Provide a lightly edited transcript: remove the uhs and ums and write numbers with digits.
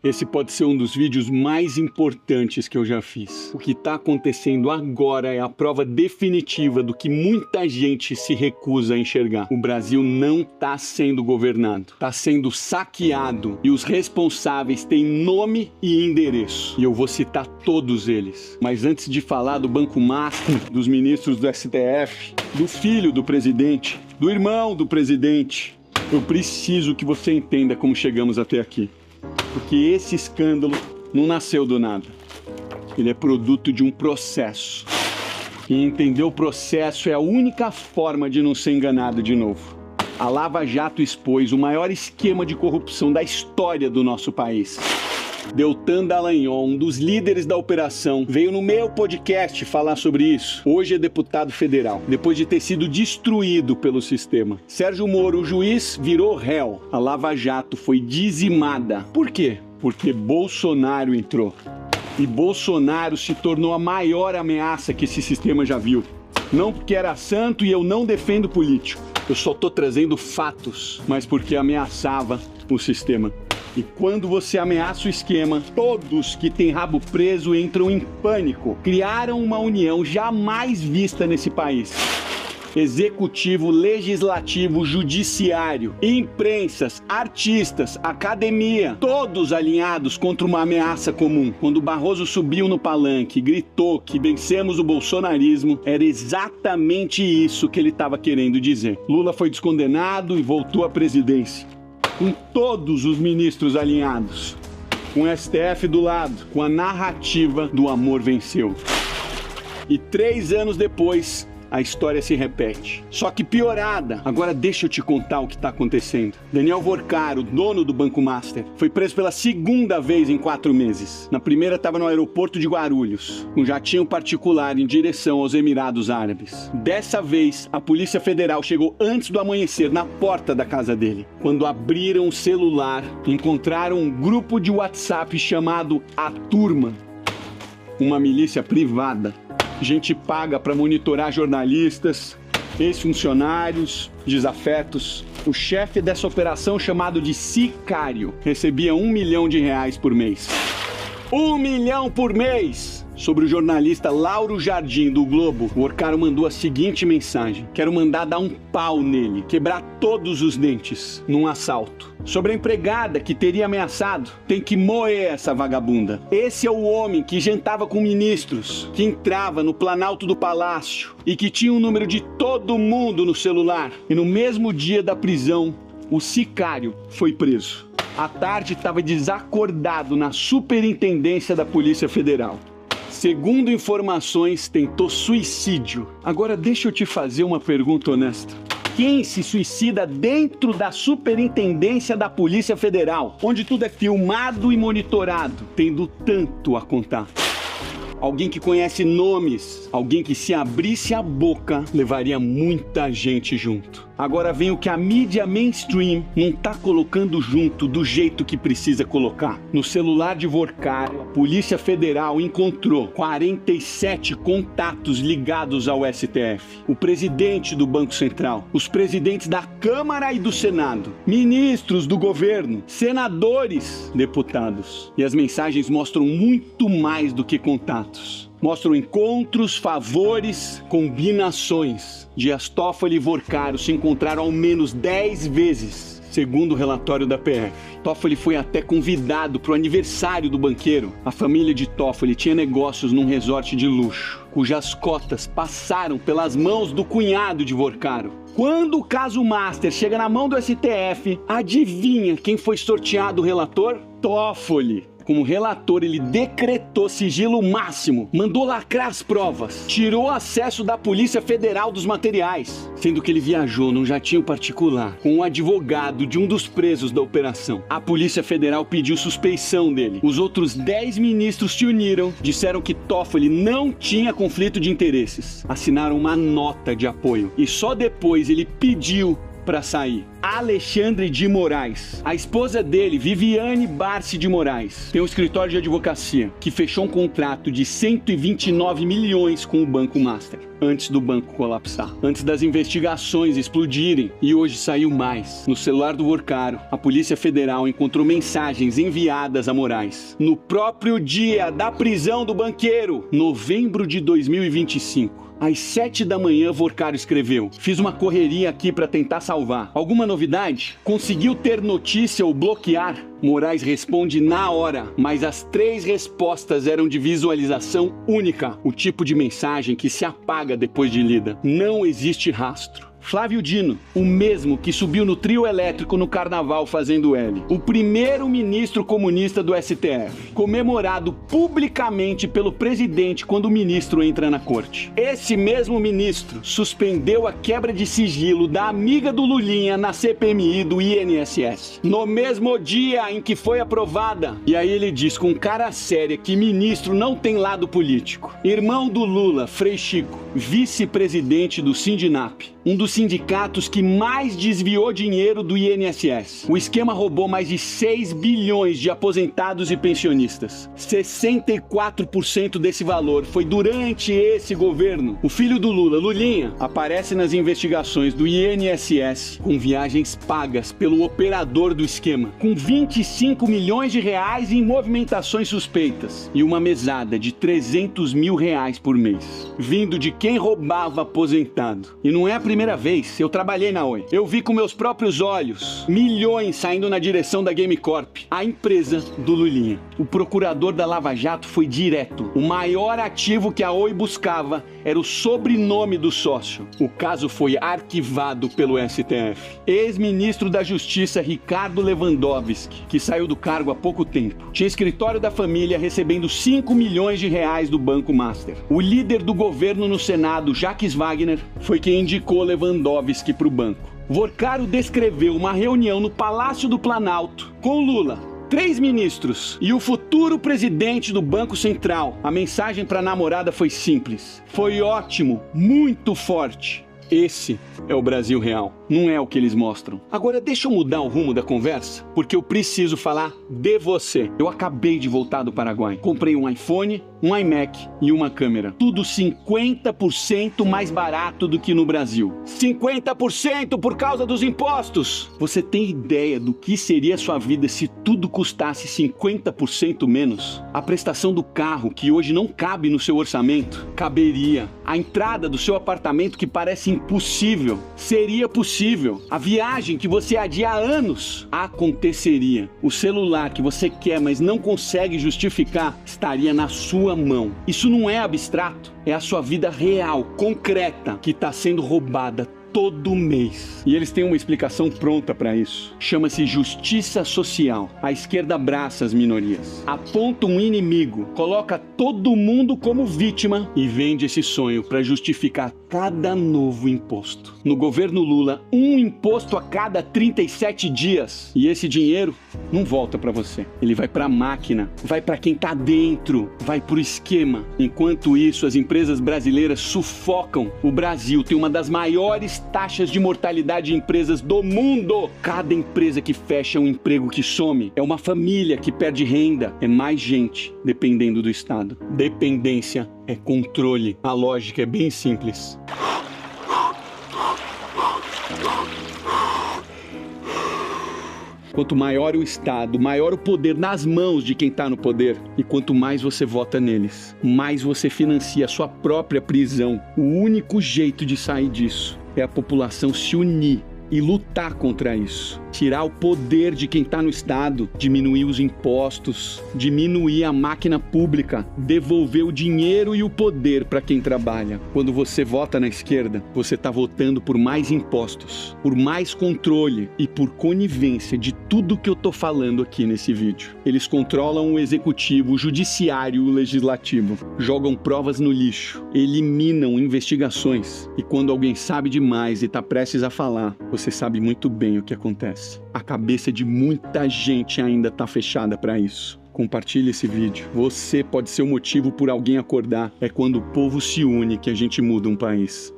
Esse pode ser um dos vídeos mais importantes que eu já fiz. O que está acontecendo agora é a prova definitiva do que muita gente se recusa a enxergar. O Brasil não está sendo governado, está sendo saqueado e os responsáveis têm nome e endereço. E eu vou citar todos eles. Mas antes de falar do Banco Master, dos ministros do STF, do filho do presidente, do irmão do presidente, eu preciso que você entenda como chegamos até aqui. Porque esse escândalo não nasceu do nada. Ele é produto de um processo. E entender o processo é a única forma de não ser enganado de novo. A Lava Jato expôs o maior esquema de corrupção da história do nosso país. Deltan Dallagnol, um dos líderes da operação, veio no meu podcast falar sobre isso. Hoje é deputado federal, depois de ter sido destruído pelo sistema. Sérgio Moro, o juiz, virou réu. A Lava Jato foi dizimada. Por quê? Porque Bolsonaro entrou. E Bolsonaro se tornou a maior ameaça que esse sistema já viu. Não porque era santo e eu não defendo político. Eu só tô trazendo fatos, mas porque ameaçava o sistema. E quando você ameaça o esquema, todos que têm rabo preso entram em pânico. Criaram uma união jamais vista nesse país. Executivo, legislativo, judiciário, imprensas, artistas, academia, todos alinhados contra uma ameaça comum. Quando Barroso subiu no palanque e gritou que vencemos o bolsonarismo, era exatamente isso que ele estava querendo dizer. Lula foi descondenado e voltou à presidência. Com todos os ministros alinhados, com o STF do lado, com a narrativa do amor venceu. E 3 anos depois, a história se repete. Só que piorada. Agora deixa eu te contar o que está acontecendo. Daniel Vorcaro, dono do Banco Master, foi preso pela 2ª vez em 4 meses. Na primeira estava no aeroporto de Guarulhos, com jatinho particular em direção aos Emirados Árabes. Dessa vez, a Polícia Federal chegou antes do amanhecer na porta da casa dele. Quando abriram o celular, encontraram um grupo de WhatsApp chamado A Turma, uma milícia privada. Gente paga para monitorar jornalistas, ex-funcionários, desafetos. O chefe dessa operação, chamado de Sicário, recebia R$1 milhão por mês. 1 milhão por mês! Sobre o jornalista Lauro Jardim, do Globo, o Vorcaro mandou a seguinte mensagem: quero mandar dar um pau nele, quebrar todos os dentes num assalto. Sobre a empregada que teria ameaçado, tem que moer essa vagabunda. Esse é o homem que jantava com ministros, que entrava no Planalto do Palácio e que tinha o número de todo mundo no celular. E no mesmo dia da prisão, o Sicário foi preso. À tarde estava desacordado na Superintendência da Polícia Federal. Segundo informações, tentou suicídio. Agora deixa eu te fazer uma pergunta honesta. Quem se suicida dentro da Superintendência da Polícia Federal, onde tudo é filmado e monitorado, tendo tanto a contar? Alguém que conhece nomes, alguém que se abrisse a boca, levaria muita gente junto. Agora vem o que a mídia mainstream não tá colocando junto do jeito que precisa colocar. No celular de Vorcaro, a Polícia Federal encontrou 47 contatos ligados ao STF. O presidente do Banco Central, os presidentes da Câmara e do Senado, ministros do governo, senadores, deputados. E as mensagens mostram muito mais do que contatos. Mostram encontros, favores, combinações. Dias Toffoli e Vorcaro se encontraram ao menos 10 vezes, segundo o relatório da PF. Toffoli foi até convidado para o aniversário do banqueiro. A família de Toffoli tinha negócios num resort de luxo, cujas cotas passaram pelas mãos do cunhado de Vorcaro. Quando o caso Master chega na mão do STF, adivinha quem foi sorteado o relator? Toffoli. Como relator, ele decretou sigilo máximo, mandou lacrar as provas, tirou acesso da Polícia Federal dos materiais, sendo que ele viajou num jatinho particular com um advogado de um dos presos da operação. A Polícia Federal pediu suspeição dele. Os outros 10 ministros se uniram, disseram que Toffoli não tinha conflito de interesses, assinaram uma nota de apoio e só depois ele pediu para sair. Alexandre de Moraes. A esposa dele, Viviane Barsi de Moraes, tem um escritório de advocacia que fechou um contrato de 129 milhões com o Banco Master, antes do banco colapsar, antes das investigações explodirem. E hoje saiu mais. No celular do Workaro, a Polícia Federal encontrou mensagens enviadas a Moraes no próprio dia da prisão do banqueiro, novembro de 2025. Às 7 da manhã, Workaro escreveu: fiz uma correria aqui para tentar salvar. Alguma novidade? Conseguiu ter notícia ou bloquear? Moraes responde na hora, mas as 3 respostas eram de visualização única, o tipo de mensagem que se apaga depois de lida. Não existe rastro. Flávio Dino, o mesmo que subiu no trio elétrico no carnaval fazendo L. O primeiro ministro comunista do STF, comemorado publicamente pelo presidente quando o ministro entra na corte. Esse mesmo ministro suspendeu a quebra de sigilo da amiga do Lulinha na CPMI do INSS, no mesmo dia em que foi aprovada. E aí ele diz com cara séria que ministro não tem lado político. Irmão do Lula, Frei Chico, vice-presidente do Sindinap, um dos sindicatos que mais desviou dinheiro do INSS. O esquema roubou mais de 6 bilhões de aposentados e pensionistas. 64% desse valor foi durante esse governo. O filho do Lula, Lulinha, aparece nas investigações do INSS com viagens pagas pelo operador do esquema, com 25 milhões de reais em movimentações suspeitas e uma mesada de 300 mil reais por mês, vindo de quem roubava aposentado. E não é a primeira vez, eu trabalhei na Oi. Eu vi com meus próprios olhos milhões saindo na direção da Game Corp, a empresa do Lulinha. O procurador da Lava Jato foi direto. O maior ativo que a Oi buscava era o sobrenome do sócio. O caso foi arquivado pelo STF. Ex-ministro da Justiça Ricardo Lewandowski, que saiu do cargo há pouco tempo, tinha escritório da família recebendo 5 milhões de reais do Banco Master. O líder do governo no Senado, Jacques Wagner, foi quem indicou Lewandowski para o banco. Workaro descreveu uma reunião no Palácio do Planalto com Lula, 3 ministros e o futuro presidente do Banco Central. A mensagem para a namorada foi simples: foi ótimo, muito forte. Esse é o Brasil real, não é o que eles mostram. Agora deixa eu mudar o rumo da conversa, porque eu preciso falar de você. Eu acabei de voltar do Paraguai. Comprei um iPhone, um iMac e uma câmera. Tudo 50% mais barato do que no Brasil. 50% por causa dos impostos! Você tem ideia do que seria a sua vida se tudo custasse 50% menos? A prestação do carro, que hoje não cabe no seu orçamento, caberia. A entrada do seu apartamento, que parece impossível, seria possível. A viagem que você adia há anos aconteceria. O celular que você quer, mas não consegue justificar, estaria na sua mão. Isso não é abstrato, é a sua vida real, concreta, que está sendo roubada todo mês. E eles têm uma explicação pronta para isso. Chama-se justiça social. A esquerda abraça as minorias, aponta um inimigo, coloca todo mundo como vítima e vende esse sonho para justificar cada novo imposto. No governo Lula, um imposto a cada 37 dias. E esse dinheiro não volta para você. Ele vai para a máquina, vai para quem tá dentro, vai pro esquema. Enquanto isso, as empresas brasileiras sufocam. O Brasil tem uma das maiores taxas de mortalidade de empresas do mundo. Cada empresa que fecha é um emprego que some. É uma família que perde renda. É mais gente dependendo do Estado. Dependência é controle. A lógica é bem simples. Quanto maior o Estado, maior o poder nas mãos de quem está no poder. E quanto mais você vota neles, mais você financia a sua própria prisão. O único jeito de sair disso é a população se unir e lutar contra isso. Tirar o poder de quem está no Estado, diminuir os impostos, diminuir a máquina pública, devolver o dinheiro e o poder para quem trabalha. Quando você vota na esquerda, você está votando por mais impostos, por mais controle e por conivência de tudo que eu tô falando aqui nesse vídeo. Eles controlam o executivo, o judiciário e o legislativo, jogam provas no lixo, eliminam investigações e quando alguém sabe demais e está prestes a falar, você sabe muito bem o que acontece. A cabeça de muita gente ainda está fechada para isso. Compartilhe esse vídeo. Você pode ser o motivo por alguém acordar. É quando o povo se une que a gente muda um país.